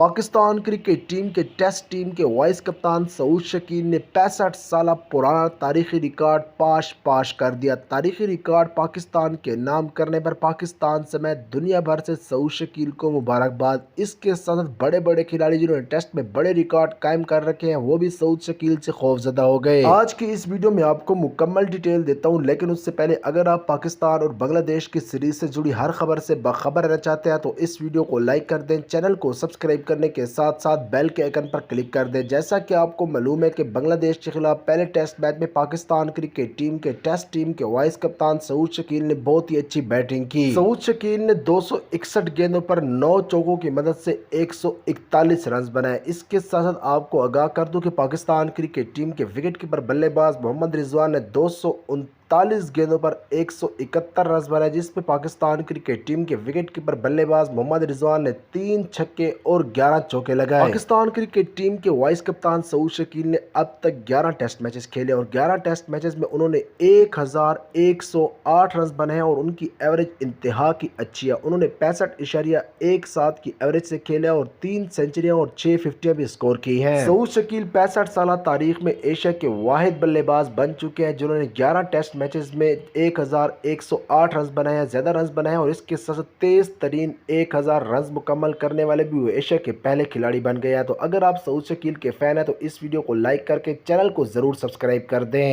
Pakistan cricket team کے test team کے voice کپتان سعود شکیل نے 65 سالہ پرانا تاریخی ریکارڈ پاش کر دیا۔ تاریخی ریکارڈ پاکستان کے نام کرنے پر پاکستان سمیت دنیا بھر سے سعود شکیل کو مبارکباد۔ اس کے ساتھ بڑے بڑے کھلاڑی جنہوں نے ٹیسٹ میں بڑے ریکارڈ قائم کر رکھے ہیں وہ بھی سعود شکیل سے خوفزدہ ہو گئے۔ آج کی اس ویڈیو میں آپ کو مکمل ڈیٹیل دیتا ہوں، لیکن اس سے پہلے اگر آپ پاکستان اور بنگلہ دیش کی سیریز سے جڑی ہر خبر سے باخبر رہنا چاہتے ہیں تو اس ویڈیو کو لائک کر دیں، چینل کو سبسکرائب کرنے کے ساتھ ساتھ بیل کے آئیکن پر کلک کر دیں۔ جیسا کہ آپ کو معلوم ہے کہ بنگلہ دیش کے خلاف پہلے ٹیسٹ میچ میں پاکستان کرکٹ ٹیم کے ٹیسٹ ٹیم کے وائس کپتان سعود شکیل نے بہت ہی اچھی بیٹنگ کی۔ سعود شکیل نے 261 گیندوں پر 9 چوکوں کی مدد سے 141 رنز بنائے۔ اس کے ساتھ ساتھ آپ کو آگاہ کر دوں کہ پاکستان کرکٹ ٹیم کے وکٹ کیپر بلے باز محمد رضوان نے 239 گیندوں پر 171 رنز بنائے، جس میں پاکستان کرکٹ ٹیم کے وکٹ کیپر بلے باز محمد رضوان نے 3 چھکے اور 11 چوکے لگائے۔ پاکستان کرکٹ ٹیم کے وائس کپتان سعود شکیل نے اب تک 11 ٹیسٹ میچز کھیلے اور 11 ٹیسٹ میچز میں انہوں نے 1108 رنز بنائے اور ان کی ایوریج انتہا کی اچھی ہے۔ انہوں نے 65.17 کی ایوریج سے کھیلا اور 3 سنچریاں اور 6 ففٹیاں بھی سکور کی ہیں۔ سعود شکیل 65 سالہ تاریخ میں ایشیا کے واحد بلے باز بن چکے ہیں جنہوں نے 11 ٹیسٹ میچز میں 1108 رنز بنائے ہیں، زیادہ رنز بنائے ہیں، اور اس کے ساتھ تیز ترین 1000 رنز مکمل کرنے والے بھی وہ ایشیا کے پہلے کھلاڑی بن گئے ہیں۔ تو اگر آپ سعود شکیل کے فین ہیں تو اس ویڈیو کو لائک کر کے چینل کو ضرور سبسکرائب کر دیں۔